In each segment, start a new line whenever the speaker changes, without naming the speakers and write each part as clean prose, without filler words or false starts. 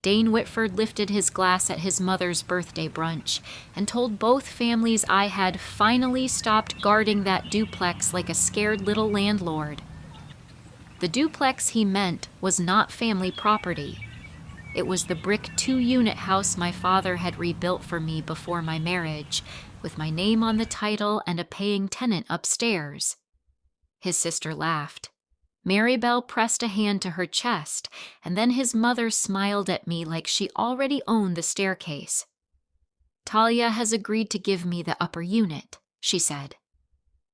Dane Whitford lifted his glass at his mother's birthday brunch and told both families I had finally stopped guarding that duplex like a scared little landlord. The duplex he meant was not family property. It was the brick 2-unit house my father had rebuilt for me before my marriage, with my name on the title and a paying tenant upstairs. His sister laughed. Marybelle pressed a hand to her chest, and then his mother smiled at me like she already owned the staircase. "Talia has agreed to give me the upper unit," she said.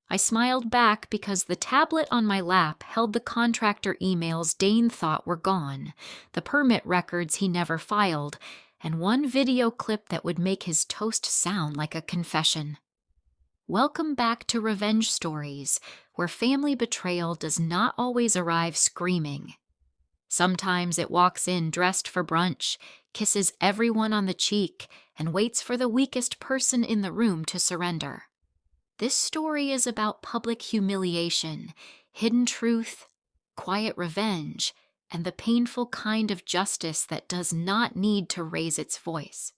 I smiled back because the tablet on my lap held the contractor emails Dane thought were gone, the permit records he never filed, and one video clip that would make his toast sound like a confession. Welcome back to Revenge Stories, where family betrayal does not always arrive screaming. Sometimes it walks in dressed for brunch, kisses everyone on the cheek, and waits for the weakest person in the room to surrender. This story is about public humiliation, hidden truth, quiet revenge, and the painful kind of justice that does not need to raise its voice.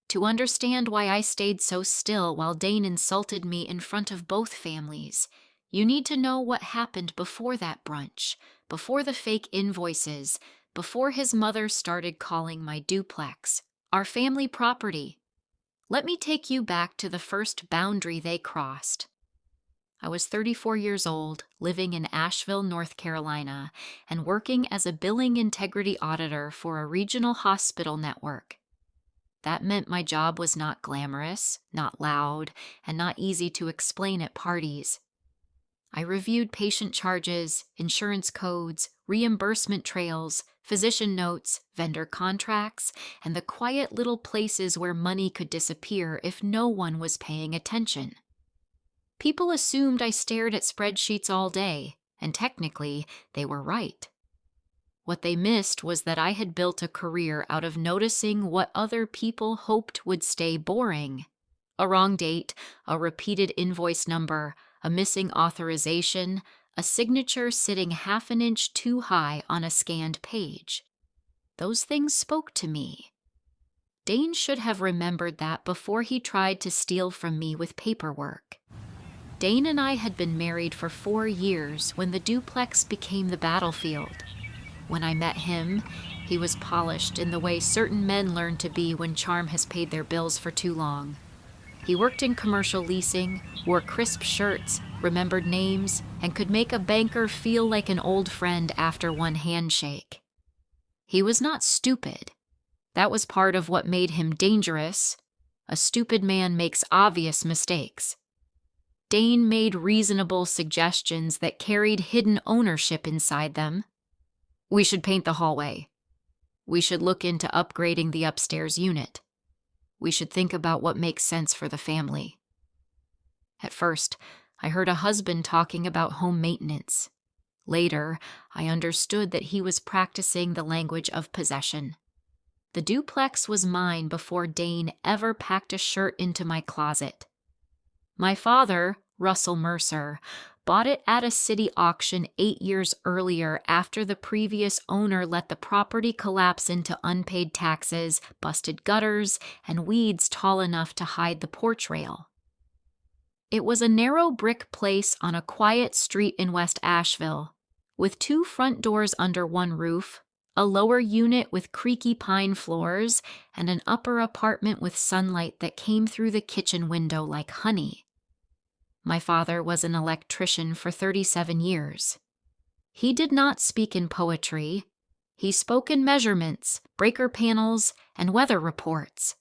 To understand why I stayed so still while Dane insulted me in front of both families, you need to know what happened before that brunch, before the fake invoices, before his mother started calling my duplex our family property. Let me take you back to the first boundary they crossed. I was 34 years old, living in Asheville, North Carolina, and working as a billing integrity auditor for a regional hospital network. That meant my job was not glamorous, not loud, and not easy to explain at parties. I reviewed patient charges, insurance codes, reimbursement trails, physician notes, vendor contracts, and the quiet little places where money could disappear if no one was paying attention. People assumed I stared at spreadsheets all day, and technically, they were right. What they missed was that I had built a career out of noticing what other people hoped would stay boring. A wrong date, a repeated invoice number, a missing authorization, a signature sitting half an inch too high on a scanned page. Those things spoke to me. Dane should have remembered that before he tried to steal from me with paperwork. Dane and I had been married for 4 years when the duplex became the battlefield. When I met him, he was polished in the way certain men learn to be when charm has paid their bills for too long. He worked in commercial leasing, wore crisp shirts, remembered names, and could make a banker feel like an old friend after one handshake. He was not stupid. That was part of what made him dangerous. A stupid man makes obvious mistakes. Dane made reasonable suggestions that carried hidden ownership inside them. We should paint the hallway. We should look into upgrading the upstairs unit. We should think about what makes sense for the family. At first, I heard a husband talking about home maintenance. Later, I understood that he was practicing the language of possession. The duplex was mine before Dane ever packed a shirt into my closet. My father, Russell Mercer, bought it at a city auction 8 years earlier after the previous owner let the property collapse into unpaid taxes, busted gutters, and weeds tall enough to hide the porch rail. It was a narrow brick place on a quiet street in West Asheville, with 2 front doors under one roof, a lower unit with creaky pine floors, and an upper apartment with sunlight that came through the kitchen window like honey. My father was an electrician for 37 years. He did not speak in poetry. He spoke in measurements, breaker panels, and weather reports.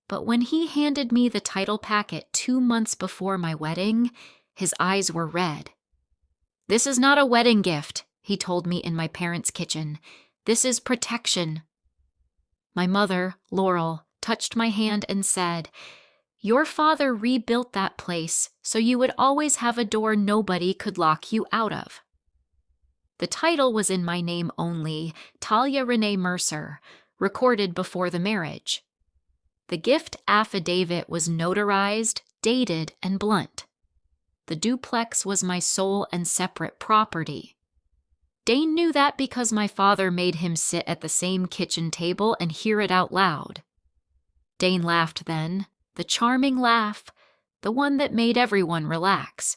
But when he handed me the title packet 2 months before my wedding, his eyes were red. "This is not a wedding gift," he told me in my parents' kitchen. "This is protection." My mother, Laurel, touched my hand and said, "Your father rebuilt that place so you would always have a door nobody could lock you out of." The title was in my name only, Talia Renee Mercer, recorded before the marriage. The gift affidavit was notarized, dated, and blunt. The duplex was my sole and separate property. Dane knew that because my father made him sit at the same kitchen table and hear it out loud. Dane laughed then, the charming laugh, the one that made everyone relax.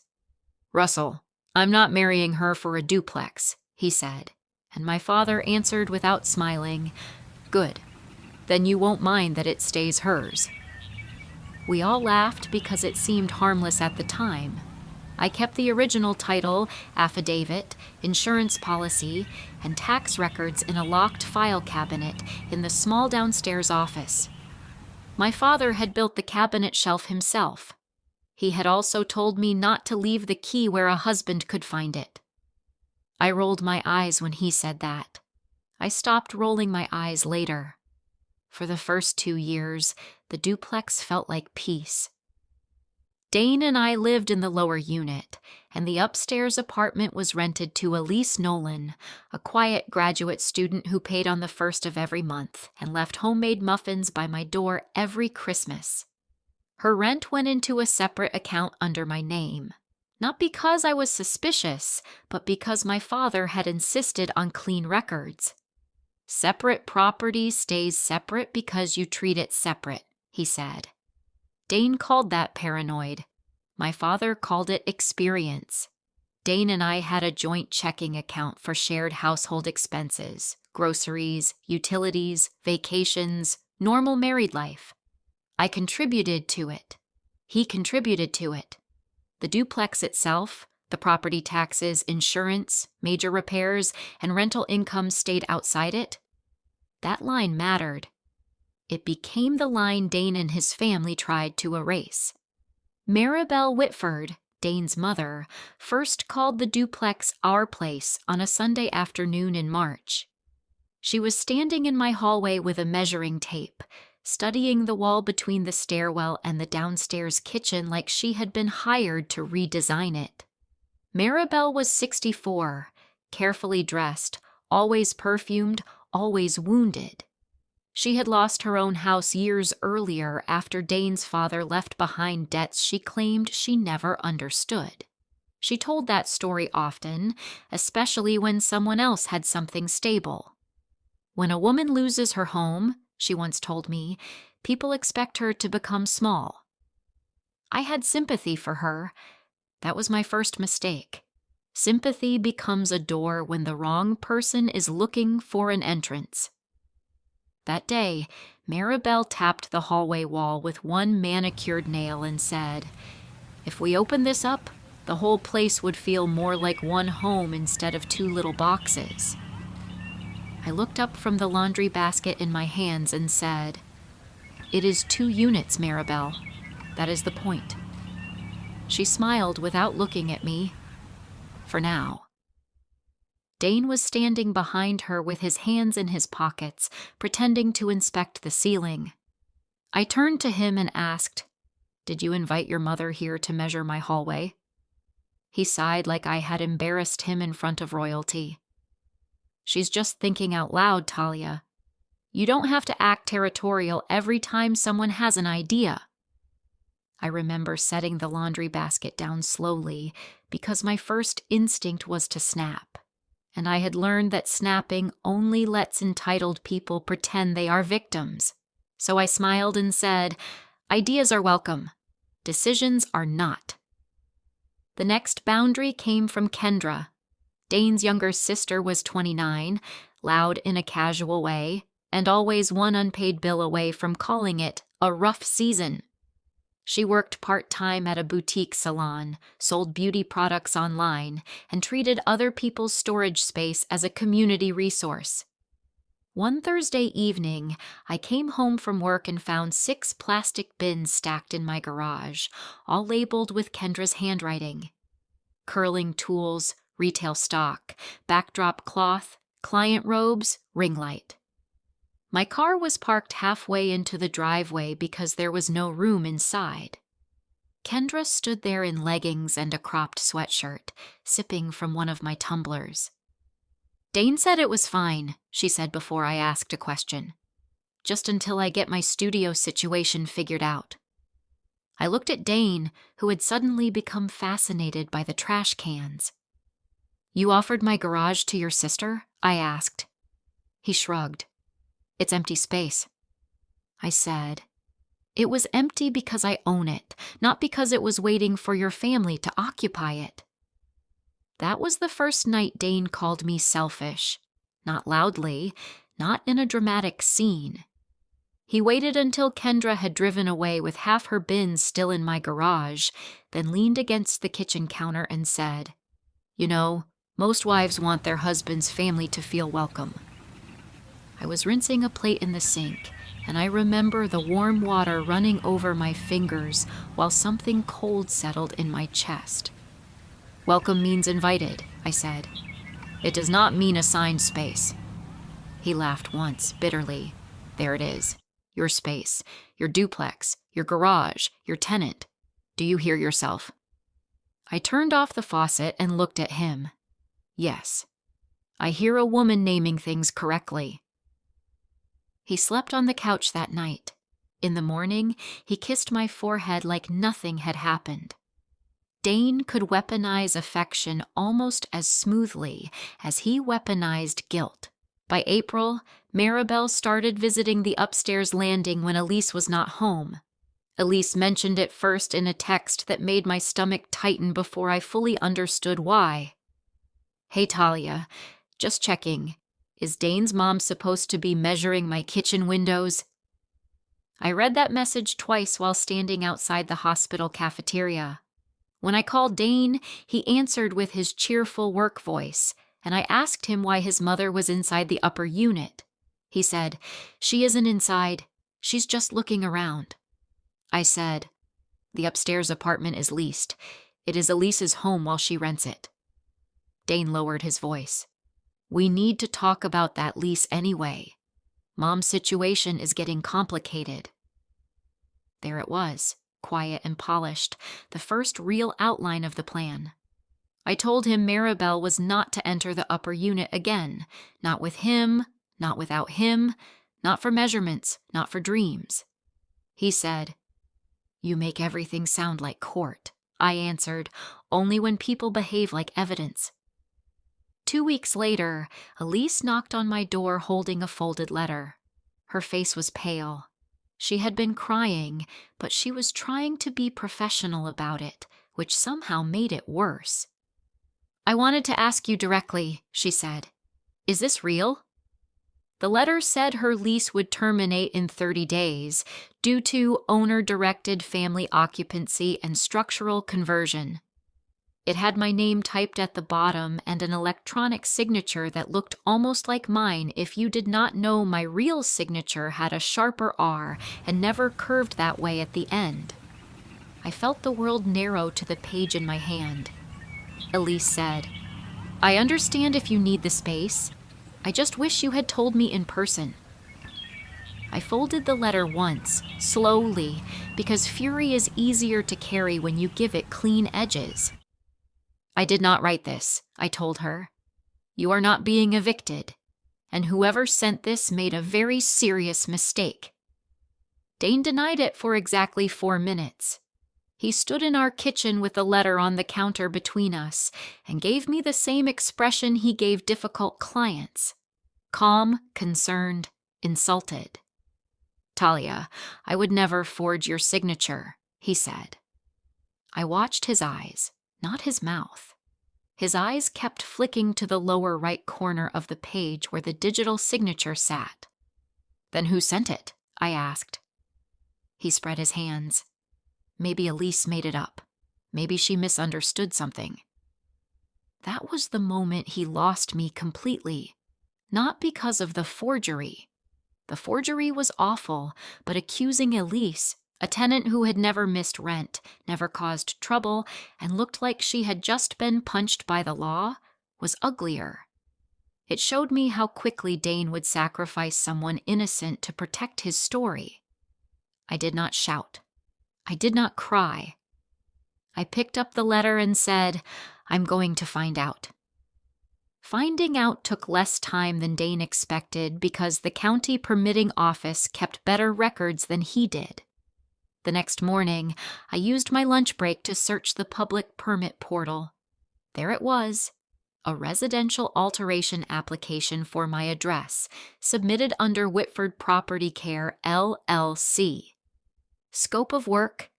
"Russell, I'm not marrying her for a duplex," he said, and my father answered without smiling, "Good. Then you won't mind that it stays hers." We all laughed because it seemed harmless at the time. I kept the original title, affidavit, insurance policy, and tax records in a locked file cabinet in the small downstairs office. My father had built the cabinet shelf himself. He had also told me not to leave the key where a husband could find it. I rolled my eyes when he said that. I stopped rolling my eyes later. For the first 2 years, the duplex felt like peace. Dane and I lived in the lower unit, and the upstairs apartment was rented to Elise Nolan, a quiet graduate student who paid on the first of every month and left homemade muffins by my door every Christmas. Her rent went into a separate account under my name, not because I was suspicious, but because my father had insisted on clean records. "Separate property stays separate because you treat it separate," he said. Dane called that paranoid. My father called it experience. Dane and I had a joint checking account for shared household expenses, groceries, utilities, vacations, normal married life. I contributed to it. He contributed to it. The duplex itself, the property taxes, insurance, major repairs, and rental income stayed outside it. That line mattered. It became the line Dane and his family tried to erase. Maribel Whitford, Dane's mother, first called the duplex our place on a Sunday afternoon in March. She was standing in my hallway with a measuring tape, studying the wall between the stairwell and the downstairs kitchen like she had been hired to redesign it. Maribel was 64, carefully dressed, always perfumed, always wounded. She had lost her own house years earlier after Dane's father left behind debts she claimed she never understood. She told that story often, especially when someone else had something stable. "When a woman loses her home," she once told me, "people expect her to become small." I had sympathy for her. That was my first mistake. Sympathy becomes a door when the wrong person is looking for an entrance. That day, Maribel tapped the hallway wall with one manicured nail and said, "If we open this up, the whole place would feel more like one home instead of 2 little boxes." I looked up from the laundry basket in my hands and said, "It is 2 units, Maribel. That is the point." She smiled without looking at me. For now. Dane was standing behind her with his hands in his pockets, pretending to inspect the ceiling. I turned to him and asked, "Did you invite your mother here to measure my hallway?" He sighed like I had embarrassed him in front of royalty. "She's just thinking out loud, Talia. You don't have to act territorial every time someone has an idea." I remember setting the laundry basket down slowly because my first instinct was to snap. And I had learned that snapping only lets entitled people pretend they are victims. So I smiled and said, "Ideas are welcome. Decisions are not." The next boundary came from Kendra. Dane's younger sister was 29, loud in a casual way, and always one unpaid bill away from calling it a rough season. She worked part-time at a boutique salon, sold beauty products online, and treated other people's storage space as a community resource. One Thursday evening, I came home from work and found 6 plastic bins stacked in my garage, all labeled with Kendra's handwriting. Curling tools, retail stock, backdrop cloth, client robes, ring light. My car was parked halfway into the driveway because there was no room inside. Kendra stood there in leggings and a cropped sweatshirt, sipping from one of my tumblers. "Dane said it was fine," she said before I asked a question. "Just until I get my studio situation figured out." I looked at Dane, who had suddenly become fascinated by the trash cans. You offered my garage to your sister? I asked. He shrugged. It's empty space. I said, it was empty because I own it, not because it was waiting for your family to occupy it. That was the first night Dane called me selfish. Not loudly, not in a dramatic scene. He waited until Kendra had driven away with half her bins still in my garage, then leaned against the kitchen counter and said, You know, most wives want their husband's family to feel welcome. I was rinsing a plate in the sink, and I remember the warm water running over my fingers while something cold settled in my chest. Welcome means invited, I said. It does not mean assigned space. He laughed once, bitterly. There it is. Your space, your duplex, your garage, your tenant. Do you hear yourself? I turned off the faucet and looked at him. Yes. I hear a woman naming things correctly. He slept on the couch that night. In the morning, he kissed my forehead like nothing had happened. Dane could weaponize affection almost as smoothly as he weaponized guilt. By April, Maribel started visiting the upstairs landing when Elise was not home. Elise mentioned it first in a text that made my stomach tighten before I fully understood why. Hey, Talia, just checking. Is Dane's mom supposed to be measuring my kitchen windows? I read that message twice while standing outside the hospital cafeteria. When I called Dane, he answered with his cheerful work voice, and I asked him why his mother was inside the upper unit. He said, She isn't inside. She's just looking around. I said, The upstairs apartment is leased. It is Elise's home while she rents it. Dane lowered his voice. We need to talk about that lease anyway. Mom's situation is getting complicated. There it was, quiet and polished, the first real outline of the plan. I told him Maribel was not to enter the upper unit again, not with him, not without him, not for measurements, not for dreams. He said, You make everything sound like court. I answered, Only when people behave like evidence. 2 weeks later, Elise knocked on my door holding a folded letter. Her face was pale. She had been crying, but she was trying to be professional about it, which somehow made it worse. I wanted to ask you directly, she said. Is this real? The letter said her lease would terminate in 30 days due to owner-directed family occupancy and structural conversion. It had my name typed at the bottom and an electronic signature that looked almost like mine if you did not know my real signature had a sharper R and never curved that way at the end. I felt the world narrow to the page in my hand. Elise said, I understand if you need the space. I just wish you had told me in person. I folded the letter once, slowly, because fury is easier to carry when you give it clean edges. I did not write this, I told her. You are not being evicted, and whoever sent this made a very serious mistake. Dane denied it for exactly 4 minutes. He stood in our kitchen with the letter on the counter between us and gave me the same expression he gave difficult clients. Calm, concerned, insulted. Talia, I would never forge your signature, he said. I watched his eyes. Not his mouth. His eyes kept flicking to the lower right corner of the page where the digital signature sat. Then who sent it? I asked. He spread his hands. Maybe Elise made it up. Maybe she misunderstood something. That was the moment he lost me completely. Not because of the forgery. The forgery was awful, but accusing Elise, a tenant who had never missed rent, never caused trouble, and looked like she had just been punched by the law, was uglier. It showed me how quickly Dane would sacrifice someone innocent to protect his story. I did not shout. I did not cry. I picked up the letter and said, I'm going to find out. Finding out took less time than Dane expected because the county permitting office kept better records than he did. The next morning, I used my lunch break to search the public permit portal. There it was, A residential alteration application for my address, submitted under Whitford Property Care, LLC. Scope of work: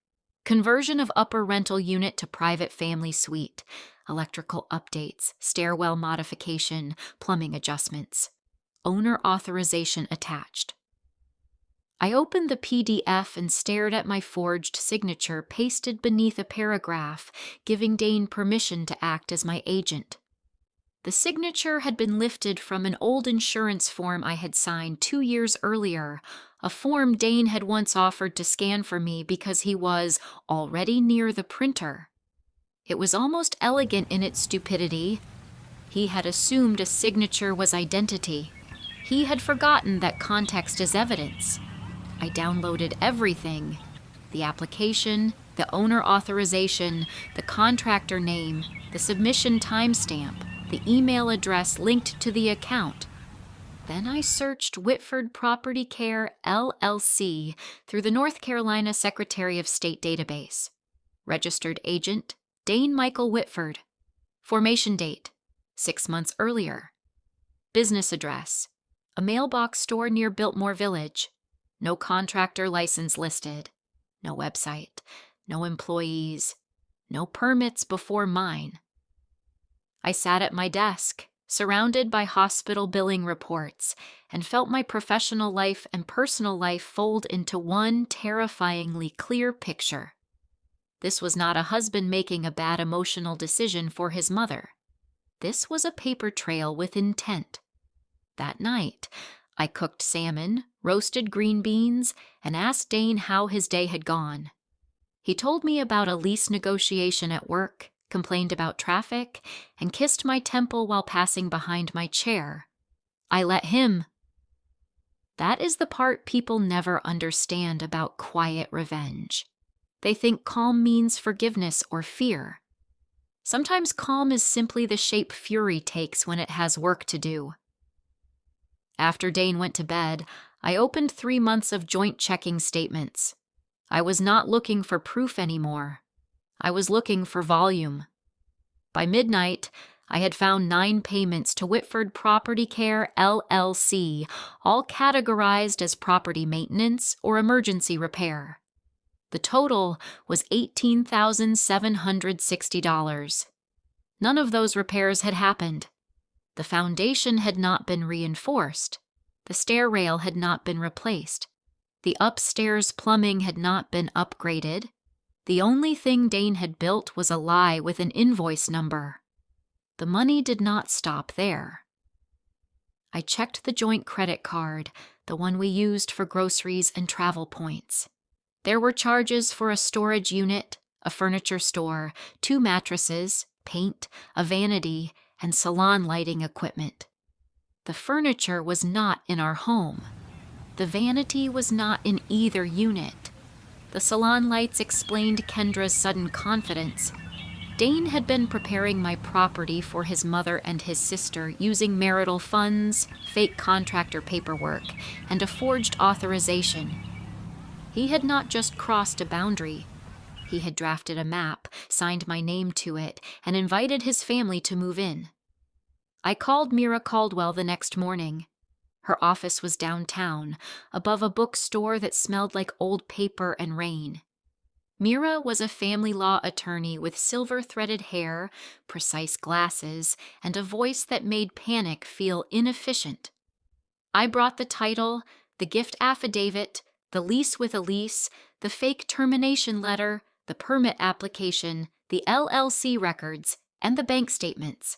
conversion of upper rental unit to private family suite, electrical updates, stairwell modification, plumbing adjustments. Owner authorization attached. I opened the PDF and stared at my forged signature pasted beneath a paragraph, giving Dane permission to act as my agent. The signature had been lifted from an old insurance form I had signed 2 years earlier, a form Dane had once offered to scan for me because he was already near the printer. It was almost elegant in its stupidity. He had assumed a signature was identity. He had forgotten that context is evidence. I downloaded everything: the application, the owner authorization, the contractor name, the submission timestamp, the email address linked to the account. Then I searched Whitford Property Care, LLC through the North Carolina Secretary of State database. Registered agent, Dane Michael Whitford. Formation date, 6 months earlier. Business address, a mailbox store near Biltmore Village. No contractor license listed. No website. No employees. No permits before mine. I sat at my desk, surrounded by hospital billing reports, and felt my professional life and personal life fold into one terrifyingly clear picture. This was not a husband making a bad emotional decision for his mother. This was a paper trail with intent. That night, I cooked salmon, roasted green beans, and asked Dane how his day had gone. He told me about a lease negotiation at work, complained about traffic, and kissed my temple while passing behind my chair. I let him. That is the part people never understand about quiet revenge. They think calm means forgiveness or fear. Sometimes calm is simply the shape fury takes when it has work to do. After Dane went to bed, I opened 3 months of joint checking statements. I was not looking for proof anymore. I was looking for volume. By midnight, I had found 9 payments to Whitford Property Care, LLC, all categorized as property maintenance or emergency repair. The total was $18,760. None of those repairs had happened. The foundation had not been reinforced. The stair rail had not been replaced. The upstairs plumbing had not been upgraded. The only thing Dane had built was a lie with an invoice number. The money did not stop there. I checked the joint credit card, the one we used for groceries and travel points. There were charges for a storage unit, a furniture store, 2 mattresses, paint, a vanity, and salon lighting equipment. The furniture was not in our home. The vanity was not in either unit. The salon lights explained Kendra's sudden confidence. Dane had been preparing my property for his mother and his sister using marital funds, fake contractor paperwork, and a forged authorization. He had not just crossed a boundary. He had drafted a map, signed my name to it, and invited his family to move in. I called Mira Caldwell the next morning. Her office was downtown, above a bookstore that smelled like old paper and rain. Mira was a family law attorney with silver-threaded hair, precise glasses, and a voice that made panic feel inefficient. I brought the title, the gift affidavit, the lease with a lease, the fake termination letter, the permit application, the LLC records, and the bank statements.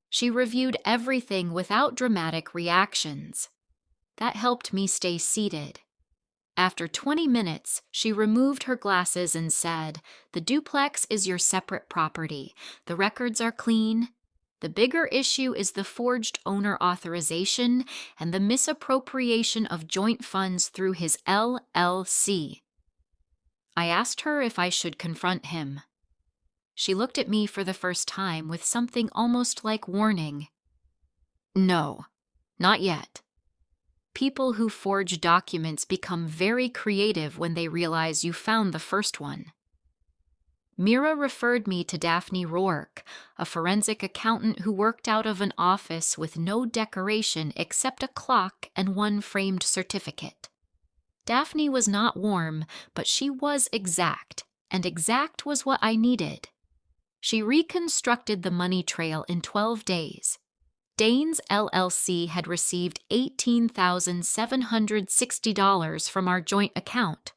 She reviewed everything without dramatic reactions. That helped me stay seated. After 20 minutes, she removed her glasses and said, "The duplex is your separate property. The records are clean. The bigger issue is the forged owner authorization and the misappropriation of joint funds through his LLC." I asked her if I should confront him. She looked at me for the first time with something almost like warning. "No, not yet. People who forge documents become very creative when they realize you found the first one." Mira referred me to Daphne Rourke, a forensic accountant who worked out of an office with no decoration except a clock and one framed certificate. Daphne was not warm, but she was exact, and exact was what I needed. She reconstructed the money trail in 12 days. Dane's LLC had received $18,760 from our joint account.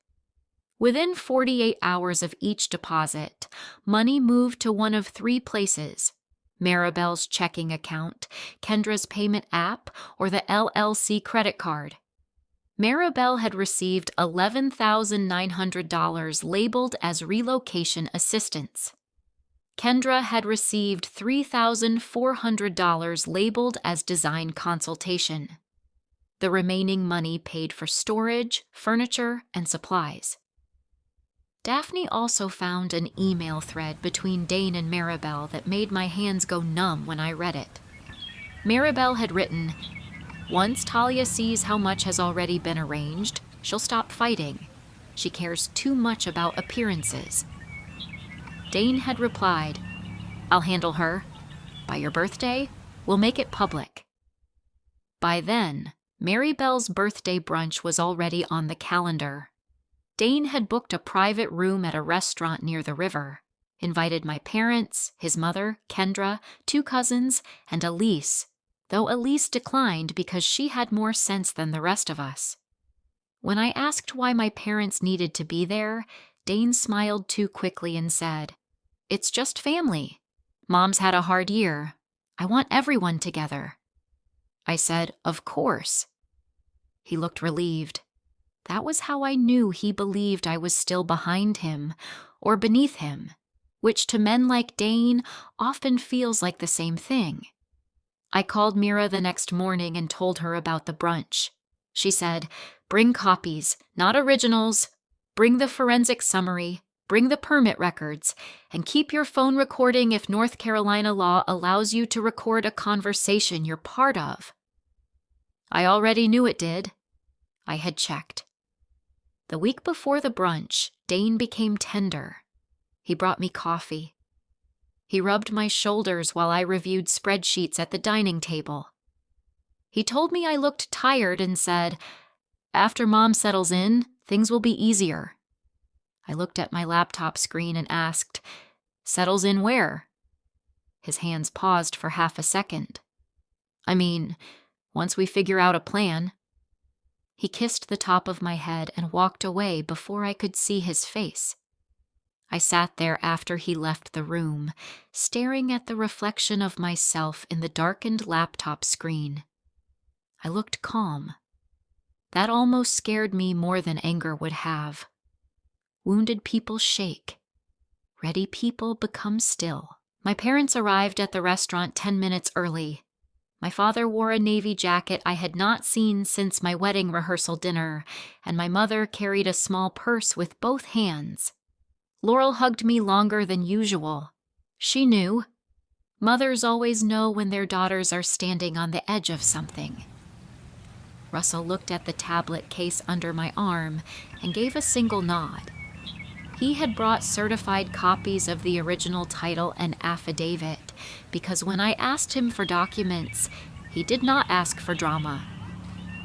Within 48 hours of each deposit, money moved to one of three places: Maribel's checking account, Kendra's payment app, or the LLC credit card. Maribel had received $11,900 labeled as relocation assistance. Kendra had received $3,400 labeled as design consultation. The remaining money paid for storage, furniture, and supplies. Daphne also found an email thread between Dane and Maribel that made my hands go numb when I read it. Maribel had written, "Once Talia sees how much has already been arranged, she'll stop fighting. She cares too much about appearances." Dane had replied, "I'll handle her. By your birthday, we'll make it public." By then, Maribel's birthday brunch was already on the calendar. Dane had booked a private room at a restaurant near the river, invited my parents, his mother, Kendra, 2 cousins, and Elise, though Elise declined because she had more sense than the rest of us. When I asked why my parents needed to be there, Dane smiled too quickly and said, "It's just family. Mom's had a hard year. I want everyone together." I said, "Of course." He looked relieved. That was how I knew he believed I was still behind him, or beneath him, which to men like Dane often feels like the same thing. I called Mira the next morning and told her about the brunch. She said, "Bring copies, not originals. Bring the forensic summary, bring the permit records, and keep your phone recording if North Carolina law allows you to record a conversation you're part of." I already knew it did. I had checked. The week before the brunch, Dane became tender. He brought me coffee. He rubbed my shoulders while I reviewed spreadsheets at the dining table. He told me I looked tired and said, "After Mom settles in, things will be easier." I looked at my laptop screen and asked, "Settles in where?" His hands paused for half a second. "I mean, once we figure out a plan." He kissed the top of my head and walked away before I could see his face. I sat there after he left the room, staring at the reflection of myself in the darkened laptop screen. I looked calm. That almost scared me more than anger would have. Wounded people shake. Ready people become still. My parents arrived at the restaurant 10 minutes early. My father wore a navy jacket I had not seen since my wedding rehearsal dinner, and my mother carried a small purse with both hands. Laurel hugged me longer than usual. She knew. Mothers always know when their daughters are standing on the edge of something. Russell looked at the tablet case under my arm and gave a single nod. He had brought certified copies of the original title and affidavit, because when I asked him for documents, he did not ask for drama.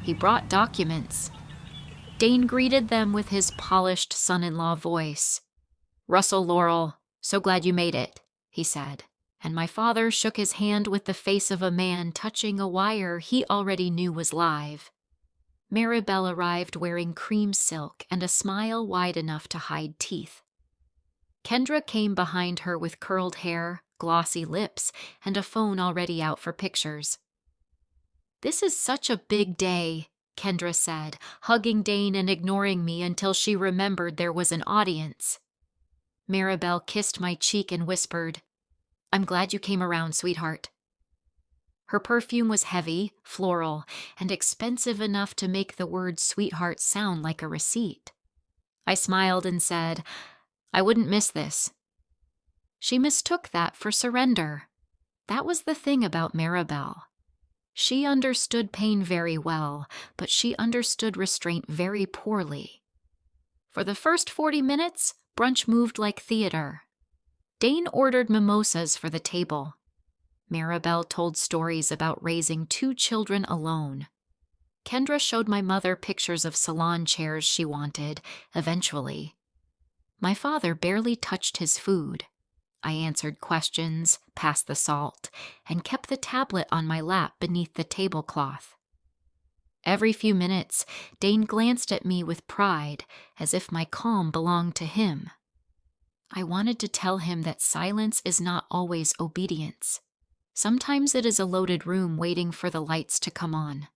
He brought documents. Dane greeted them with his polished son-in-law voice. "Russell Laurel, so glad you made it," he said, and my father shook his hand with the face of a man touching a wire he already knew was live. Maribel arrived wearing cream silk and a smile wide enough to hide teeth. Kendra came behind her with curled hair, glossy lips, and a phone already out for pictures. "This is such a big day," Kendra said, hugging Dane and ignoring me until she remembered there was an audience. Maribel kissed my cheek and whispered, "I'm glad you came around, sweetheart." Her perfume was heavy, floral, and expensive enough to make the word sweetheart sound like a receipt. I smiled and said, "I wouldn't miss this." She mistook that for surrender. That was the thing about Maribel. She understood pain very well, but she understood restraint very poorly. For the first 40 minutes, brunch moved like theater. Dane ordered mimosas for the table. Maribel told stories about raising 2 children alone. Kendra showed my mother pictures of salon chairs she wanted, eventually. My father barely touched his food. I answered questions, passed the salt, and kept the tablet on my lap beneath the tablecloth. Every few minutes, Dane glanced at me with pride, as if my calm belonged to him. I wanted to tell him that silence is not always obedience. Sometimes it is a loaded room waiting for the lights to come on.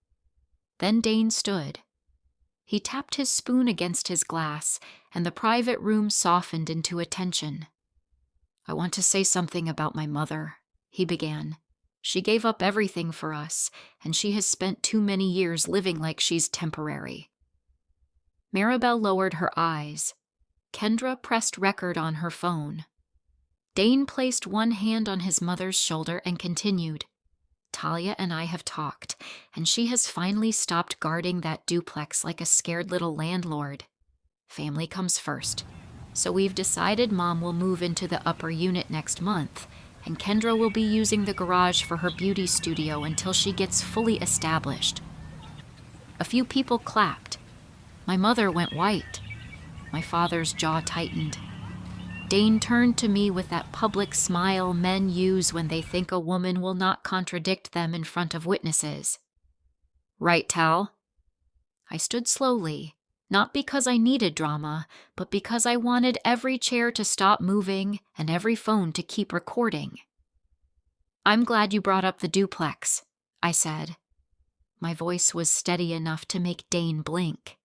Then Dane stood. He tapped his spoon against his glass, and the private room softened into attention. "I want to say something about my mother," he began. "She gave up everything for us, and she has spent too many years living like she's temporary." Maribel lowered her eyes. Kendra pressed record on her phone. Dane placed one hand on his mother's shoulder and continued. "Talia and I have talked, and she has finally stopped guarding that duplex like a scared little landlord. Family comes first. So we've decided Mom will move into the upper unit next month, and Kendra will be using the garage for her beauty studio until she gets fully established." A few people clapped. My mother went white. My father's jaw tightened. Dane turned to me with that public smile men use when they think a woman will not contradict them in front of witnesses. "Right, Tal?" I stood slowly, not because I needed drama, but because I wanted every chair to stop moving and every phone to keep recording. "I'm glad you brought up the duplex," I said. My voice was steady enough to make Dane blink.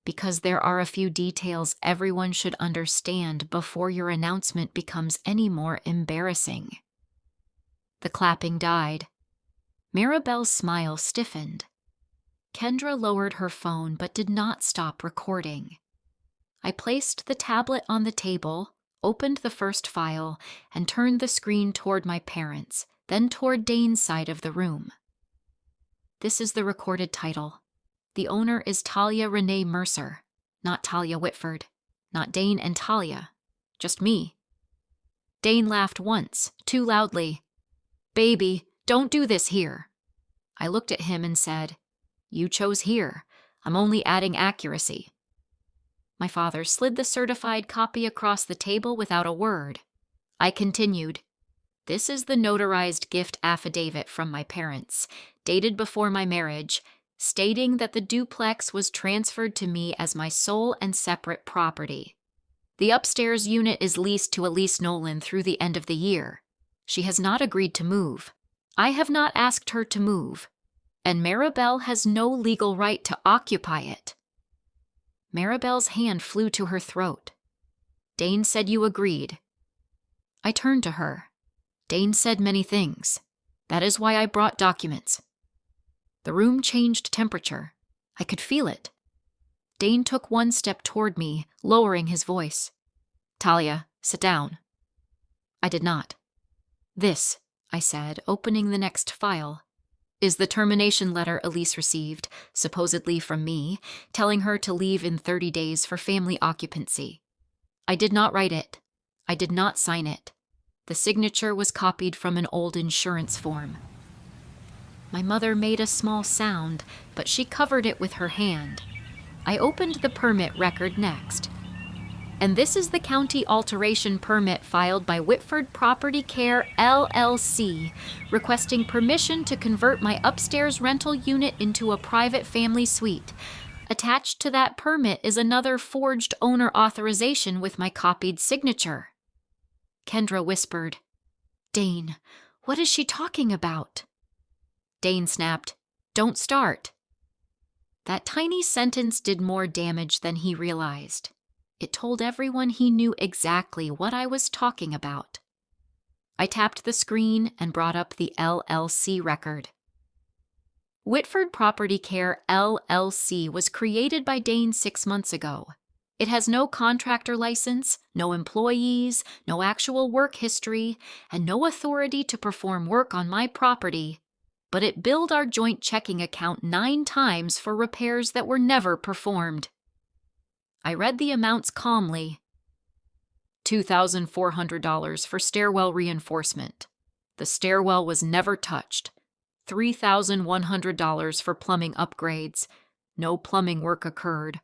"Because there are a few details everyone should understand before your announcement becomes any more embarrassing." The clapping died. Maribel's smile stiffened. Kendra lowered her phone but did not stop recording. I placed the tablet on the table, opened the first file, and turned the screen toward my parents, then toward Dane's side of the room. "This is the recorded title. The owner is Talia Renee Mercer, not Talia Whitford, not Dane and Talia, just me." Dane laughed once, too loudly. "Baby, don't do this here." I looked at him and said, "You chose here. I'm only adding accuracy." My father slid the certified copy across the table without a word. I continued, "This is the notarized gift affidavit from my parents, dated before my marriage, stating that the duplex was transferred to me as my sole and separate property. The upstairs unit is leased to Elise Nolan through the end of the year. She has not agreed to move. I have not asked her to move, and Maribel has no legal right to occupy it." Maribel's hand flew to her throat. "Dane said you agreed." I turned to her. "Dane said many things. That is why I brought documents." The room changed temperature. I could feel it. Dane took one step toward me, lowering his voice. "Talia, sit down." I did not. "This," I said, opening the next file, "is the termination letter Elise received, supposedly from me, telling her to leave in 30 days for family occupancy. I did not write it. I did not sign it. The signature was copied from an old insurance form." My mother made a small sound, but she covered it with her hand. I opened the permit record next. "And this is the county alteration permit filed by Whitford Property Care, LLC, requesting permission to convert my upstairs rental unit into a private family suite. Attached to that permit is another forged owner authorization with my copied signature." Kendra whispered, "Dane, what is she talking about?" Dane snapped, "Don't start." That tiny sentence did more damage than he realized. It told everyone he knew exactly what I was talking about. I tapped the screen and brought up the LLC record. Whitford Property Care, LLC was created by Dane 6 months ago. It has no contractor license, no employees, no actual work history, and no authority to perform work on my property, but it billed our joint checking account 9 times for repairs that were never performed. I read the amounts calmly. $2,400 for stairwell reinforcement. The stairwell was never touched. $3,100 for plumbing upgrades. No plumbing work occurred.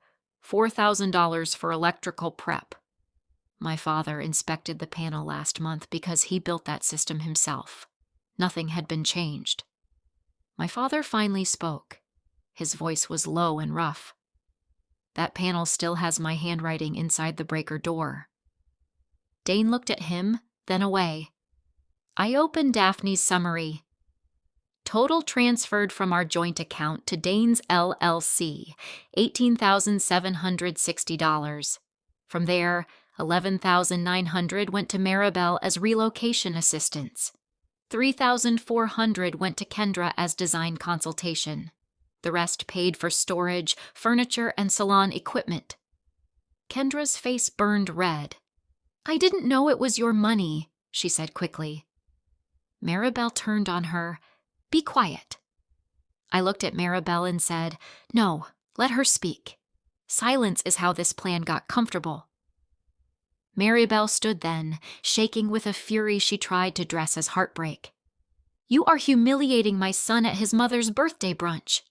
$4,000 for electrical prep. My father inspected the panel last month because he built that system himself. Nothing had been changed. My father finally spoke. His voice was low and rough. That panel still has my handwriting inside the breaker door. Dane looked at him, then away. I opened Daphne's summary. Total transferred from our joint account to Dane's LLC, $18,760. From there, $11,900 went to Maribel as relocation assistance. $3,400 went to Kendra as design consultation. The rest paid for storage, furniture, and salon equipment. Kendra's face burned red. I didn't know it was your money, she said quickly. Maribel turned on her. Be quiet. I looked at Maribel and said, No, let her speak. Silence is how this plan got comfortable. Maribel stood then, shaking with a fury she tried to dress as heartbreak. You are humiliating my son at his mother's birthday brunch.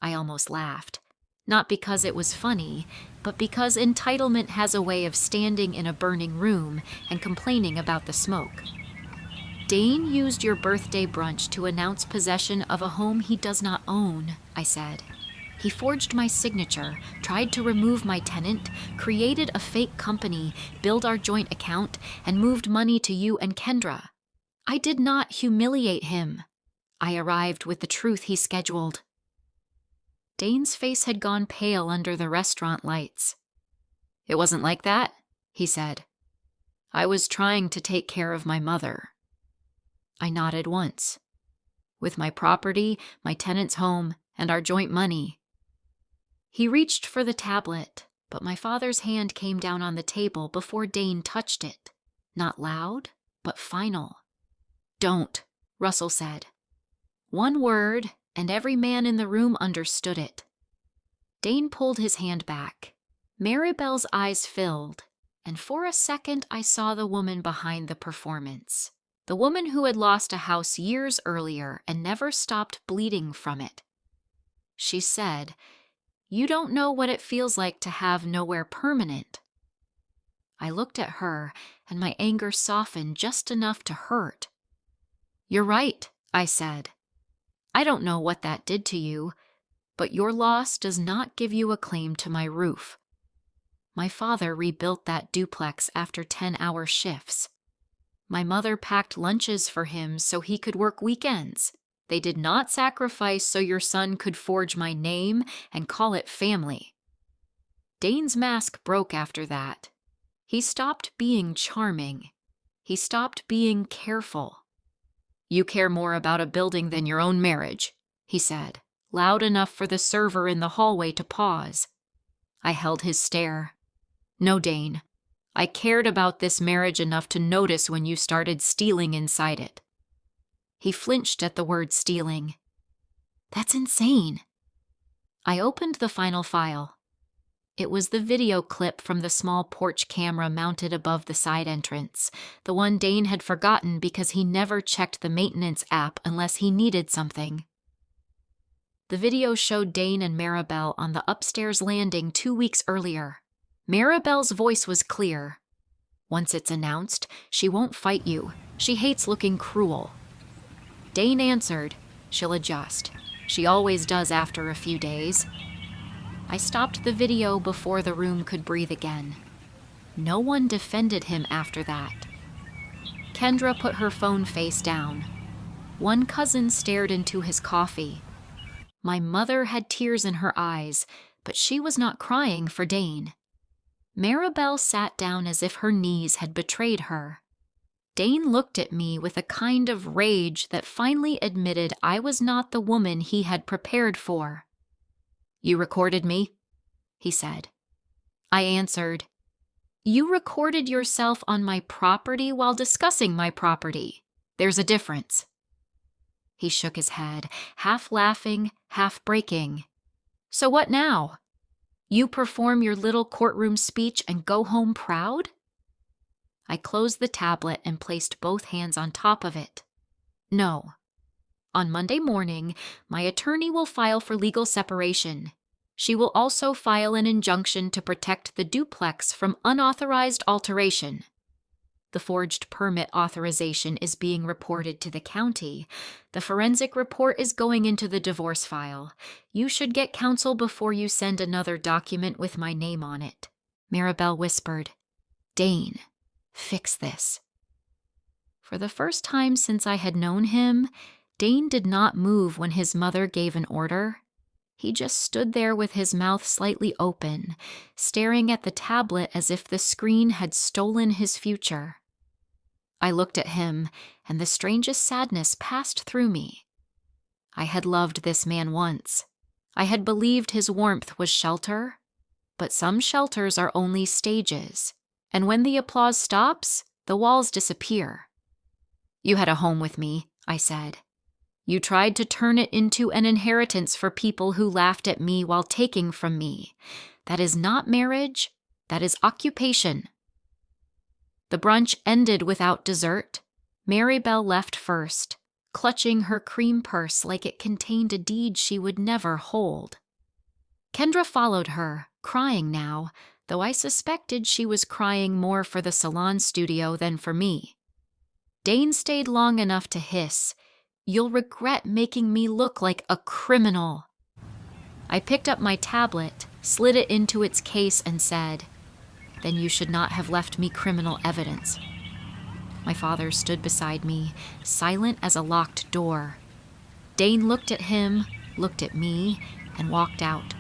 I almost laughed, not because it was funny, but because entitlement has a way of standing in a burning room and complaining about the smoke. Dane used your birthday brunch to announce possession of a home he does not own, I said. He forged my signature, tried to remove my tenant, created a fake company, billed our joint account, and moved money to you and Kendra. I did not humiliate him. I arrived with the truth he scheduled. Dane's face had gone pale under the restaurant lights. It wasn't like that, he said. I was trying to take care of my mother. I nodded once. With my property, my tenant's home, and our joint money. He reached for the tablet, but my father's hand came down on the table before Dane touched it. Not loud, but final. Don't, Russell said. One word, and every man in the room understood it. Dane pulled his hand back. Maribel's eyes filled, and for a second I saw the woman behind the performance. The woman who had lost a house years earlier and never stopped bleeding from it. She said, You don't know what it feels like to have nowhere permanent. I looked at her, and my anger softened just enough to hurt. You're right, I said. I don't know what that did to you, but your loss does not give you a claim to my roof. My father rebuilt that duplex after 10-hour shifts. My mother packed lunches for him so he could work weekends. They did not sacrifice so your son could forge my name and call it family. Dane's mask broke after that. He stopped being charming. He stopped being careful. You care more about a building than your own marriage, he said, loud enough for the server in the hallway to pause. I held his stare. No, Dane. I cared about this marriage enough to notice when you started stealing inside it. He flinched at the word stealing. That's insane. I opened the final file. It was the video clip from the small porch camera mounted above the side entrance, the one Dane had forgotten because he never checked the maintenance app unless he needed something. The video showed Dane and Maribel on the upstairs landing 2 weeks earlier. Maribel's voice was clear. Once it's announced, she won't fight you. She hates looking cruel. Dane answered, She'll adjust. She always does after a few days. I stopped the video before the room could breathe again. No one defended him after that. Kendra put her phone face down. One cousin stared into his coffee. My mother had tears in her eyes, but she was not crying for Dane. Maribel sat down as if her knees had betrayed her. Dane looked at me with a kind of rage that finally admitted I was not the woman he had prepared for. You recorded me? He said. I answered, You recorded yourself on my property while discussing my property. There's a difference. He shook his head, half laughing, half breaking. So what now? You perform your little courtroom speech and go home proud? I closed the tablet and placed both hands on top of it. No. On Monday morning, my attorney will file for legal separation. She will also file an injunction to protect the duplex from unauthorized alteration. The forged permit authorization is being reported to the county. The forensic report is going into the divorce file. You should get counsel before you send another document with my name on it. Maribel whispered, "Dane, fix this." For the first time since I had known him, Dane did not move when his mother gave an order. He just stood there with his mouth slightly open, staring at the tablet as if the screen had stolen his future. I looked at him, and the strangest sadness passed through me. I had loved this man once. I had believed his warmth was shelter, but some shelters are only stages, and when the applause stops, the walls disappear. "You had a home with me," I said. "You tried to turn it into an inheritance for people who laughed at me while taking from me. That is not marriage, that is occupation." The brunch ended without dessert. Maribel left first, clutching her cream purse like it contained a deed she would never hold. Kendra followed her, crying now, though I suspected she was crying more for the salon studio than for me. Dane stayed long enough to hiss, "You'll regret making me look like a criminal." I picked up my tablet, slid it into its case, and said, "Then you should not have left me criminal evidence." My father stood beside me, silent as a locked door. Dane looked at him, looked at me, and walked out.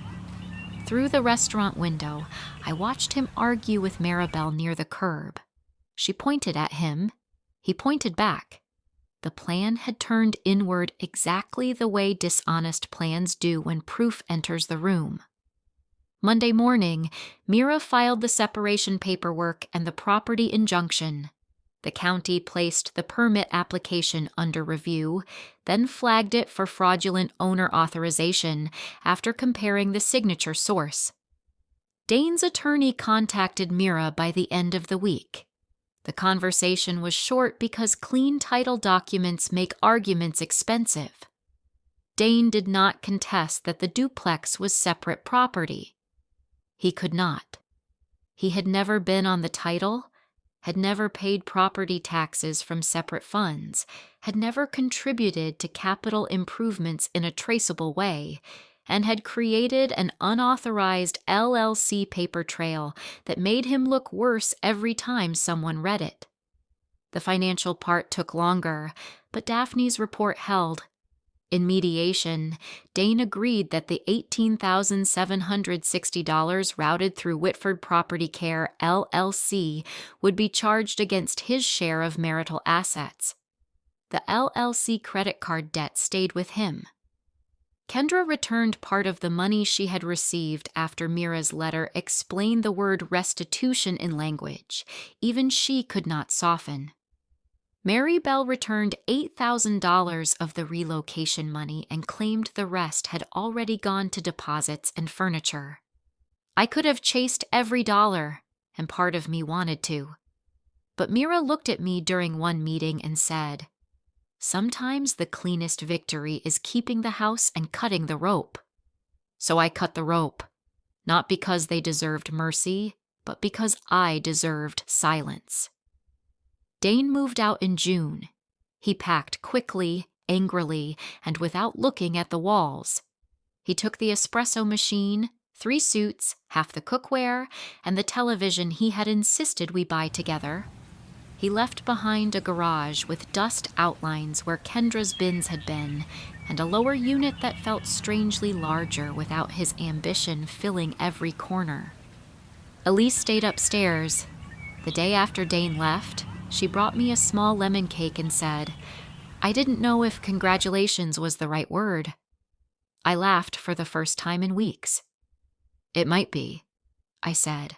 Through the restaurant window, I watched him argue with Maribel near the curb. She pointed at him. He pointed back. The plan had turned inward exactly the way dishonest plans do when proof enters the room. Monday morning, Mira filed the separation paperwork and the property injunction. The county placed the permit application under review, then flagged it for fraudulent owner authorization after comparing the signature source. Dane's attorney contacted Mira by the end of the week. The conversation was short because clean title documents make arguments expensive. Dane did not contest that the duplex was separate property. He could not. He had never been on the title, had never paid property taxes from separate funds, had never contributed to capital improvements in a traceable way, and had created an unauthorized LLC paper trail that made him look worse every time someone read it. The financial part took longer, but Daphne's report held. In mediation, Dane agreed that the $18,760 routed through Whitford Property Care, LLC, would be charged against his share of marital assets. The LLC credit card debt stayed with him. Kendra returned part of the money she had received after Mira's letter explained the word restitution in language. Even she could not soften. Maribel returned $8,000 of the relocation money and claimed the rest had already gone to deposits and furniture. I could have chased every dollar, and part of me wanted to. But Mira looked at me during one meeting and said, "Sometimes the cleanest victory is keeping the house and cutting the rope." So I cut the rope, not because they deserved mercy, but because I deserved silence. Dane moved out in June. He packed quickly, angrily, and without looking at the walls. He took the espresso machine, 3 suits, half the cookware, and the television he had insisted we buy together. He left behind a garage with dust outlines where Kendra's bins had been, and a lower unit that felt strangely larger without his ambition filling every corner. Elise stayed upstairs. The day after Dane left, she brought me a small lemon cake and said, "I didn't know if congratulations was the right word." I laughed for the first time in weeks. "It might be," I said.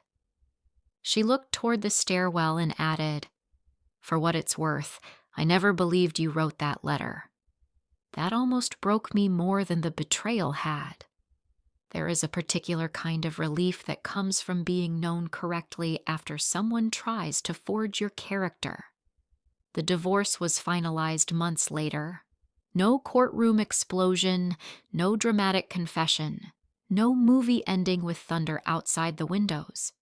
She looked toward the stairwell and added, "For what it's worth, I never believed you wrote that letter." That almost broke me more than the betrayal had. There is a particular kind of relief that comes from being known correctly after someone tries to forge your character. The divorce was finalized months later. No courtroom explosion, no dramatic confession, no movie ending with thunder outside the windows.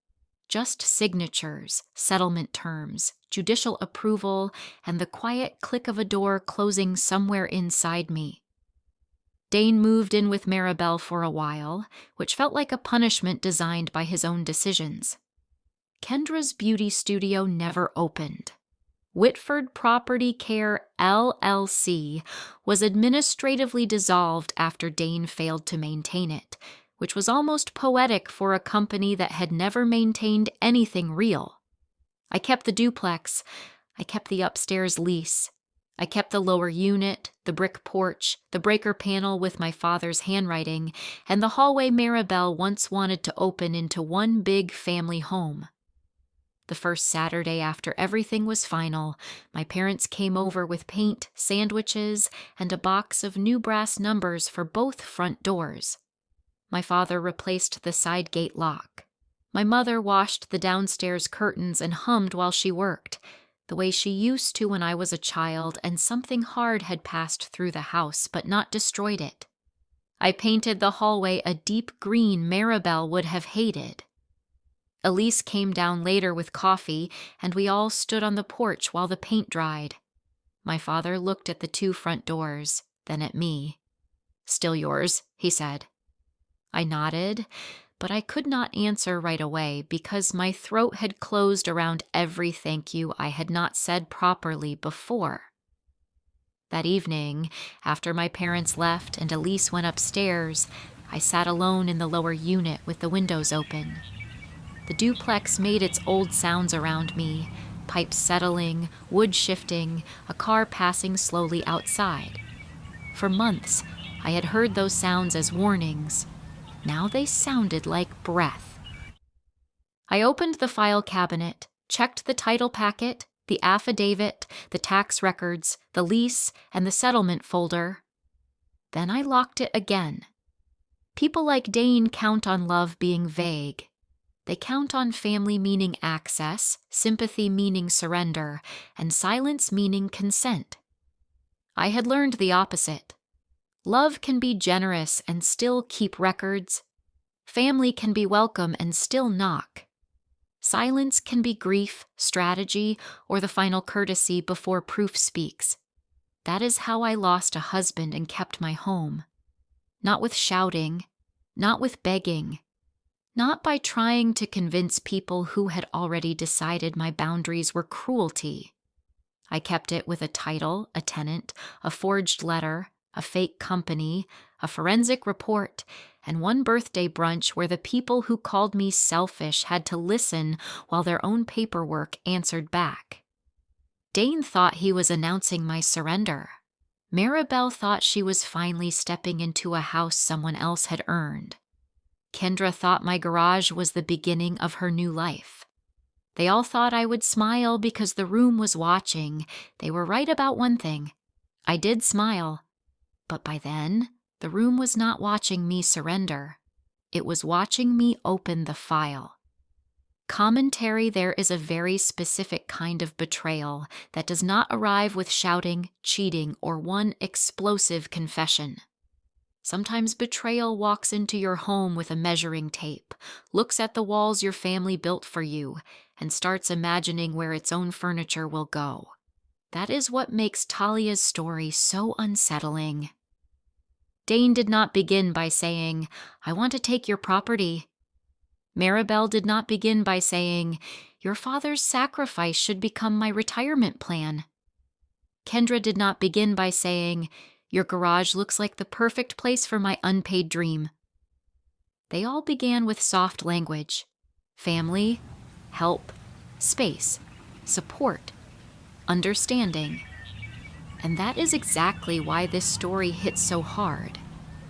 Just signatures, settlement terms, judicial approval, and the quiet click of a door closing somewhere inside me. Dane moved in with Maribel for a while, which felt like a punishment designed by his own decisions. Kendra's beauty studio never opened. Whitford Property Care LLC was administratively dissolved after Dane failed to maintain it, which was almost poetic for a company that had never maintained anything real. I kept the duplex. I kept the upstairs lease. I kept the lower unit, the brick porch, the breaker panel with my father's handwriting, and the hallway Maribel once wanted to open into one big family home. The first Saturday after everything was final, my parents came over with paint, sandwiches, and a box of new brass numbers for both front doors. My father replaced the side gate lock. My mother washed the downstairs curtains and hummed while she worked, the way she used to when I was a child and something hard had passed through the house but not destroyed it. I painted the hallway a deep green Maribel would have hated. Elise came down later with coffee, and we all stood on the porch while the paint dried. My father looked at the 2 front doors, then at me. "Still yours," he said. I nodded, but I could not answer right away because my throat had closed around every thank you I had not said properly before. That evening, after my parents left and Elise went upstairs, I sat alone in the lower unit with the windows open. The duplex made its old sounds around me, pipes settling, wood shifting, a car passing slowly outside. For months, I had heard those sounds as warnings. Now they sounded like breath. I opened the file cabinet, checked the title packet, the affidavit, the tax records, the lease, and the settlement folder. Then I locked it again. People like Dane count on love being vague. They count on family meaning access, sympathy meaning surrender, and silence meaning consent. I had learned the opposite. Love can be generous and still keep records. Family can be welcome and still knock. Silence can be grief, strategy, or the final courtesy before proof speaks. That is how I lost a husband and kept my home. Not with shouting, not with begging, not by trying to convince people who had already decided my boundaries were cruelty. I kept it with a title, a tenant, a forged letter, a fake company, a forensic report, and one birthday brunch where the people who called me selfish had to listen while their own paperwork answered back. Dane thought he was announcing my surrender. Maribel thought she was finally stepping into a house someone else had earned. Kendra thought my garage was the beginning of her new life. They all thought I would smile because the room was watching. They were right about one thing. I did smile. But by then, the room was not watching me surrender. It was watching me open the file. Commentary there is a very specific kind of betrayal that does not arrive with shouting, cheating, or one explosive confession. Sometimes betrayal walks into your home with a measuring tape, looks at the walls your family built for you, and starts imagining where its own furniture will go. That is what makes Talia's story so unsettling. Dane did not begin by saying, "I want to take your property." Maribel did not begin by saying, "Your father's sacrifice should become my retirement plan." Kendra did not begin by saying, "Your garage looks like the perfect place for my unpaid dream." They all began with soft language: family, help, space, support, understanding. And that is exactly why this story hits so hard.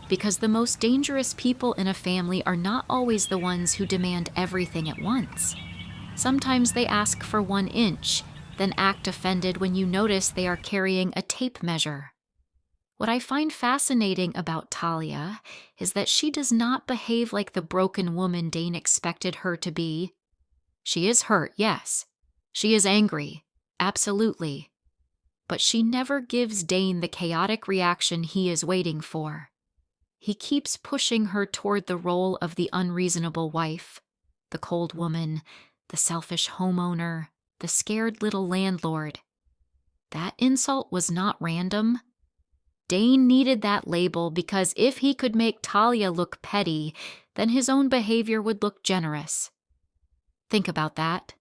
Because the most dangerous people in a family are not always the ones who demand everything at once. Sometimes they ask for 1 inch, then act offended when you notice they are carrying a tape measure. What I find fascinating about Talia is that she does not behave like the broken woman Dane expected her to be. She is hurt, yes. She is angry, absolutely. But she never gives Dane the chaotic reaction he is waiting for. He keeps pushing her toward the role of the unreasonable wife, the cold woman, the selfish homeowner, the scared little landlord. That insult was not random. Dane needed that label because if he could make Talia look petty, then his own behavior would look generous. Think about that.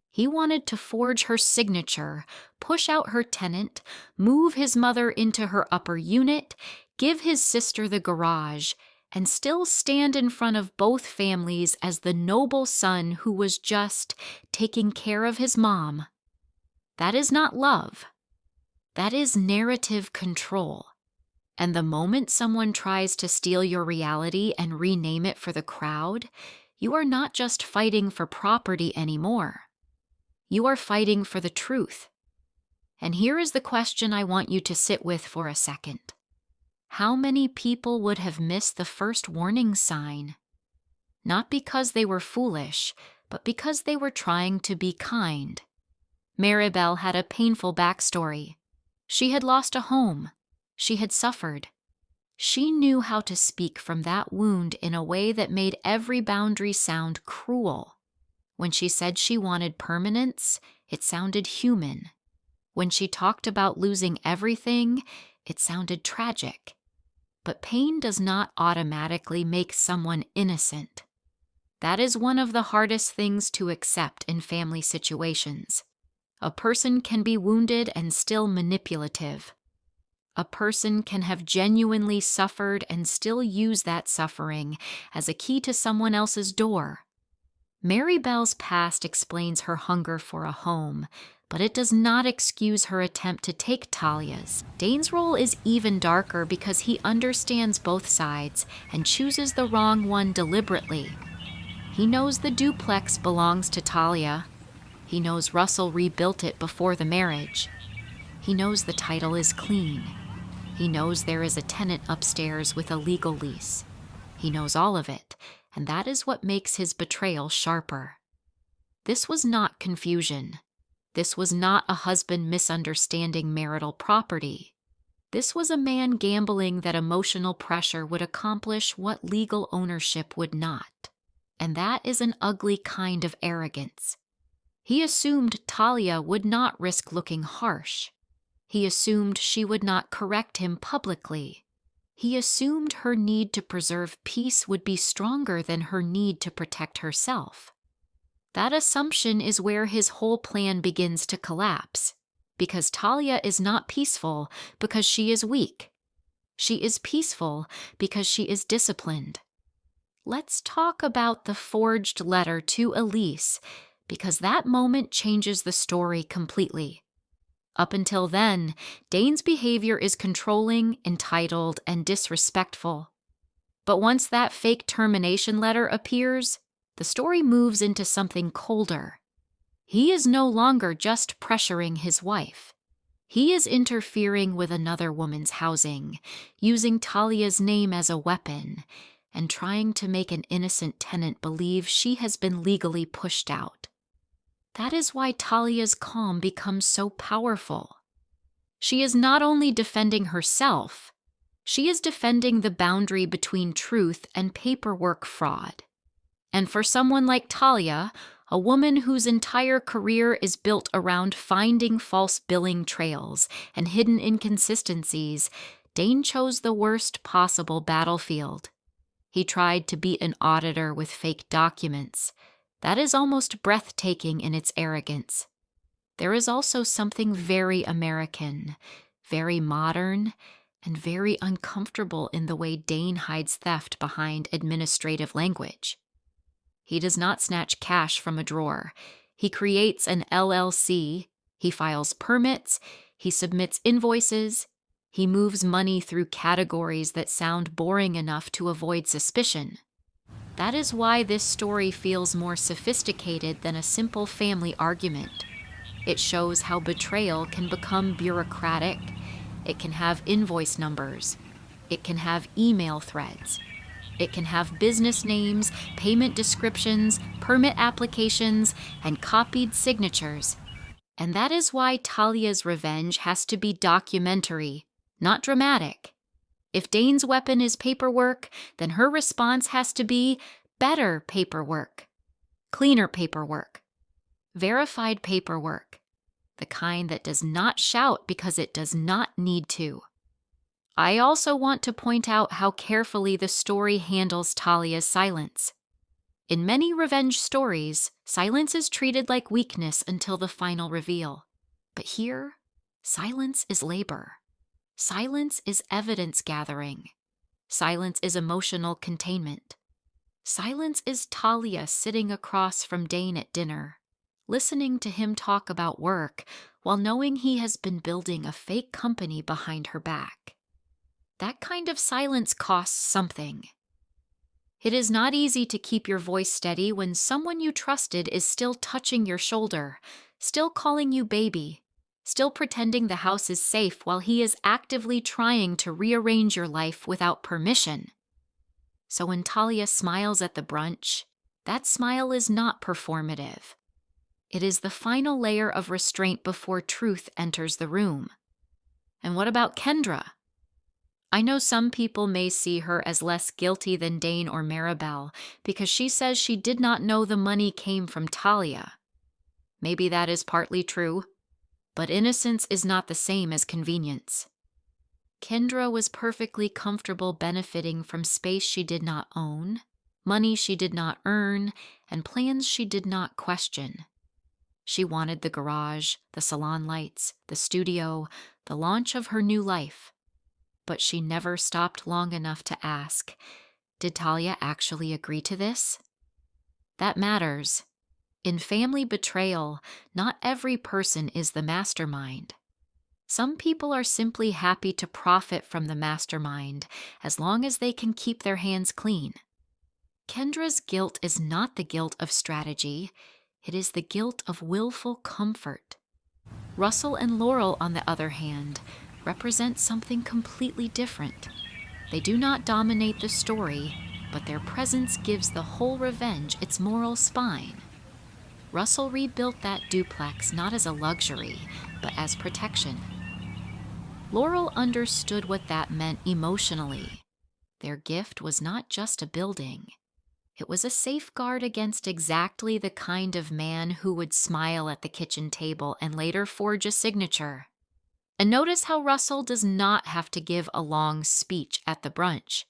He wanted to forge her signature, push out her tenant, move his mother into her upper unit, give his sister the garage, and still stand in front of both families as the noble son who was just taking care of his mom. That is not love. That is narrative control. And the moment someone tries to steal your reality and rename it for the crowd, you are not just fighting for property anymore. You are fighting for the truth. And here is the question I want you to sit with for a second. How many people would have missed the first warning sign? Not because they were foolish, but because they were trying to be kind. Maribel had a painful backstory. She had lost a home. She had suffered. She knew how to speak from that wound in a way that made every boundary sound cruel. When she said she wanted permanence, it sounded human. When she talked about losing everything, it sounded tragic. But pain does not automatically make someone innocent. That is one of the hardest things to accept in family situations. A person can be wounded and still manipulative. A person can have genuinely suffered and still use that suffering as a key to someone else's door. Maribel's past explains her hunger for a home, but it does not excuse her attempt to take Talia's. Dane's role is even darker because he understands both sides and chooses the wrong one deliberately. He knows the duplex belongs to Talia. He knows Russell rebuilt it before the marriage. He knows the title is clean. He knows there is a tenant upstairs with a legal lease. He knows all of it, and that is what makes his betrayal sharper. This was not confusion. This was not a husband misunderstanding marital property. This was a man gambling that emotional pressure would accomplish what legal ownership would not. And that is an ugly kind of arrogance. He assumed Talia would not risk looking harsh. He assumed she would not correct him publicly. He assumed her need to preserve peace would be stronger than her need to protect herself. That assumption is where his whole plan begins to collapse, because Talia is not peaceful because she is weak. She is peaceful because she is disciplined. Let's talk about the forged letter to Elise, because that moment changes the story completely. Up until then, Dane's behavior is controlling, entitled, and disrespectful. But once that fake termination letter appears, the story moves into something colder. He is no longer just pressuring his wife. He is interfering with another woman's housing, using Talia's name as a weapon, and trying to make an innocent tenant believe she has been legally pushed out. That is why Talia's calm becomes so powerful. She is not only defending herself, she is defending the boundary between truth and paperwork fraud. And for someone like Talia, a woman whose entire career is built around finding false billing trails and hidden inconsistencies, Dane chose the worst possible battlefield. He tried to beat an auditor with fake documents. That is almost breathtaking in its arrogance. There is also something very American, very modern, and very uncomfortable in the way Dane hides theft behind administrative language. He does not snatch cash from a drawer. He creates an LLC, he files permits, he submits invoices, he moves money through categories that sound boring enough to avoid suspicion. That is why this story feels more sophisticated than a simple family argument. It shows how betrayal can become bureaucratic, It can have invoice numbers. It can have email threads. It can have business names, payment descriptions, permit applications, and copied signatures. And that is why Talia's revenge has to be documentary, not dramatic. If Dane's weapon is paperwork, then her response has to be better paperwork, cleaner paperwork, verified paperwork, the kind that does not shout because it does not need to. I also want to point out how carefully the story handles Talia's silence. In many revenge stories, silence is treated like weakness until the final reveal. But here, silence is labor. Silence is evidence gathering. Silence is emotional containment. Silence is Talia sitting across from Dane at dinner, listening to him talk about work while knowing he has been building a fake company behind her back. That kind of silence costs something. It is not easy to keep your voice steady when someone you trusted is still touching your shoulder, still calling you baby, still pretending the house is safe while he is actively trying to rearrange your life without permission. So when Talia smiles at the brunch, that smile is not performative. It is the final layer of restraint before truth enters the room. And what about Kendra? I know some people may see her as less guilty than Dane or Maribel because she says she did not know the money came from Talia. Maybe that is partly true, but innocence is not the same as convenience. Kendra was perfectly comfortable benefiting from space she did not own, money she did not earn, and plans she did not question. She wanted the garage, the salon lights, the studio, the launch of her new life. But she never stopped long enough to ask, did Talia actually agree to this? That matters. In family betrayal, not every person is the mastermind. Some people are simply happy to profit from the mastermind as long as they can keep their hands clean. Kendra's guilt is not the guilt of strategy. It is the guilt of willful comfort. Russell and Laurel, on the other hand, represent something completely different. They do not dominate the story, but their presence gives the whole revenge its moral spine. Russell rebuilt that duplex not as a luxury, but as protection. Laurel understood what that meant emotionally. Their gift was not just a building. It was a safeguard against exactly the kind of man who would smile at the kitchen table and later forge a signature. And notice how Russell does not have to give a long speech at the brunch.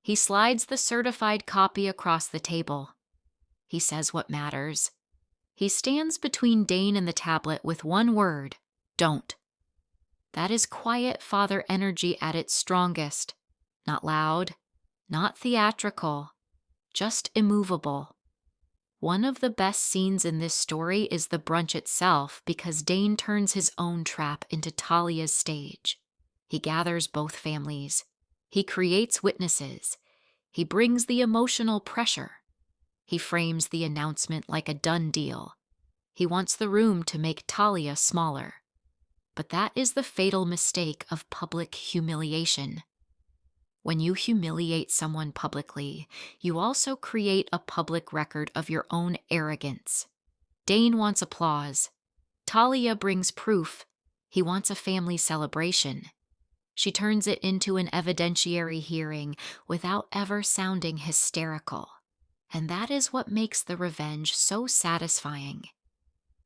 He slides the certified copy across the table. He says what matters. He stands between Dane and the tablet with one word, don't. That is quiet father energy at its strongest. Not loud, not theatrical, just immovable. One of the best scenes in this story is the brunch itself because Dane turns his own trap into Talia's stage. He gathers both families. He creates witnesses. He brings the emotional pressure. He frames the announcement like a done deal. He wants the room to make Talia smaller. But that is the fatal mistake of public humiliation. When you humiliate someone publicly, you also create a public record of your own arrogance. Dane wants applause. Talia brings proof. He wants a family celebration. She turns it into an evidentiary hearing without ever sounding hysterical. And that is what makes the revenge so satisfying.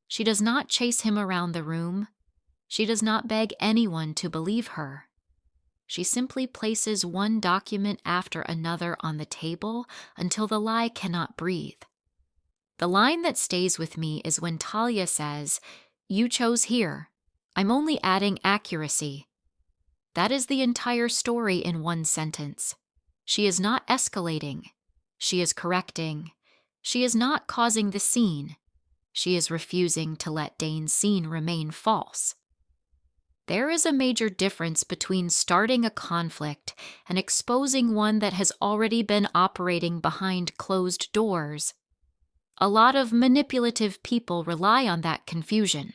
She does not chase him around the room. She does not beg anyone to believe her. She simply places one document after another on the table until the lie cannot breathe. The line that stays with me is when Talia says, "You chose here. I'm only adding accuracy." That is the entire story in one sentence. She is not escalating. She is correcting. She is not causing the scene. She is refusing to let Dane's scene remain false. There is a major difference between starting a conflict and exposing one that has already been operating behind closed doors. A lot of manipulative people rely on that confusion.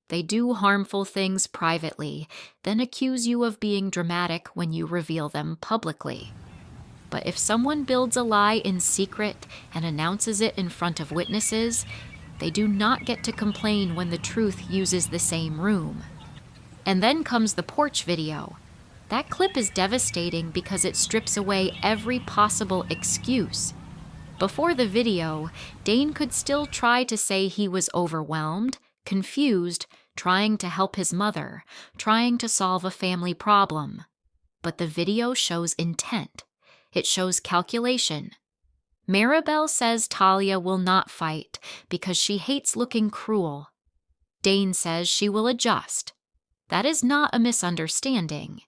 They do harmful things privately, then accuse you of being dramatic when you reveal them publicly. But if someone builds a lie in secret and announces it in front of witnesses, they do not get to complain when the truth uses the same room. And then comes the porch video. That clip is devastating because it strips away every possible excuse. Before the video, Dane could still try to say he was overwhelmed, confused, trying to help his mother, trying to solve a family problem. But the video shows intent. It shows calculation. Maribel says Talia will not fight because she hates looking cruel. Dane says she will adjust. That is not a misunderstanding.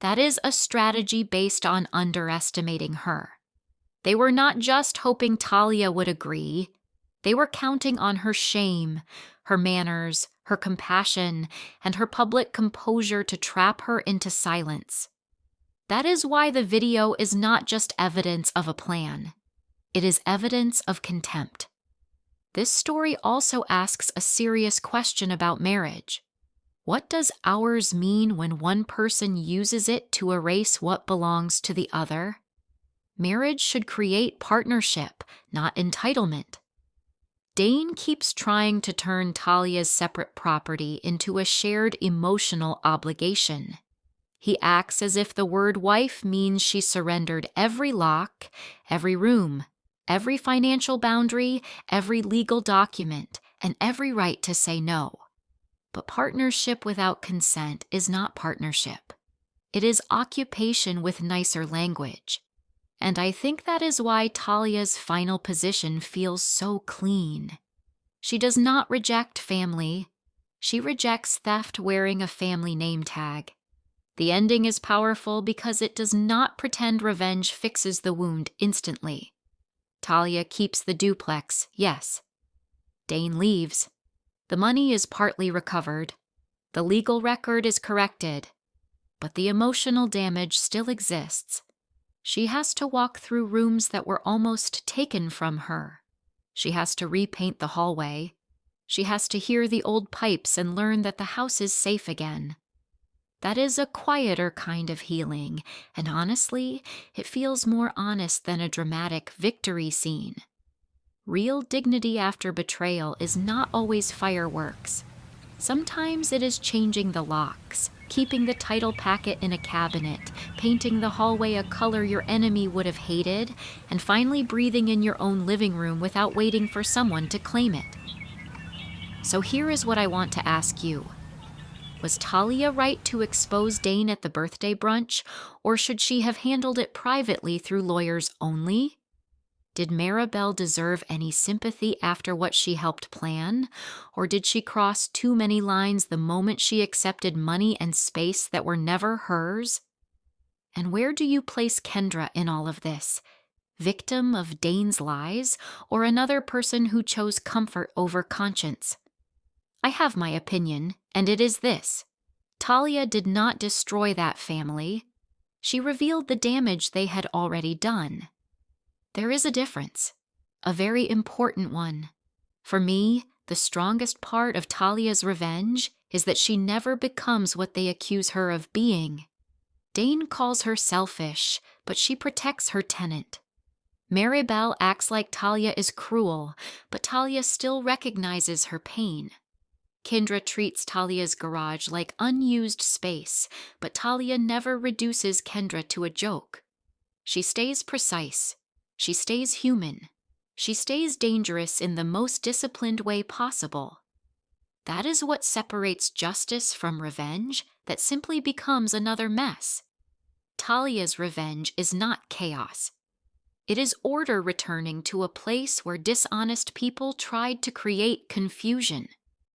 That is a strategy based on underestimating her. They were not just hoping Talia would agree. They were counting on her shame, her manners, her compassion, and her public composure to trap her into silence. That is why the video is not just evidence of a plan. It is evidence of contempt. This story also asks a serious question about marriage. What does ours mean when one person uses it to erase what belongs to the other? Marriage should create partnership, not entitlement. Dane keeps trying to turn Talia's separate property into a shared emotional obligation. He acts as if the word wife means she surrendered every lock, every room, every financial boundary, every legal document, and every right to say no. But partnership without consent is not partnership. It is occupation with nicer language. And I think that is why Talia's final position feels so clean. She does not reject family. She rejects theft wearing a family name tag. The ending is powerful because it does not pretend revenge fixes the wound instantly. Talia keeps the duplex, yes. Dane leaves. The money is partly recovered. The legal record is corrected. But the emotional damage still exists. She has to walk through rooms that were almost taken from her. She has to repaint the hallway. She has to hear the old pipes and learn that the house is safe again. That is a quieter kind of healing, and honestly, it feels more honest than a dramatic victory scene. Real dignity after betrayal is not always fireworks. Sometimes it is changing the locks, keeping the title packet in a cabinet, painting the hallway a color your enemy would have hated, and finally breathing in your own living room without waiting for someone to claim it. So here is what I want to ask you. Was Talia right to expose Dane at the birthday brunch, or should she have handled it privately through lawyers only? Did Maribel deserve any sympathy after what she helped plan, or did she cross too many lines the moment she accepted money and space that were never hers? And where do you place Kendra in all of this? Victim of Dane's lies, or another person who chose comfort over conscience? I have my opinion, and it is this. Talia did not destroy that family. She revealed the damage they had already done. There is a difference, a very important one. For me, the strongest part of Talia's revenge is that she never becomes what they accuse her of being. Dane calls her selfish, but she protects her tenant. Maribel acts like Talia is cruel, but Talia still recognizes her pain. Kendra treats Talia's garage like unused space, but Talia never reduces Kendra to a joke. She stays precise. She stays human. She stays dangerous in the most disciplined way possible. That is what separates justice from revenge that simply becomes another mess. Talia's revenge is not chaos. It is order returning to a place where dishonest people tried to create confusion.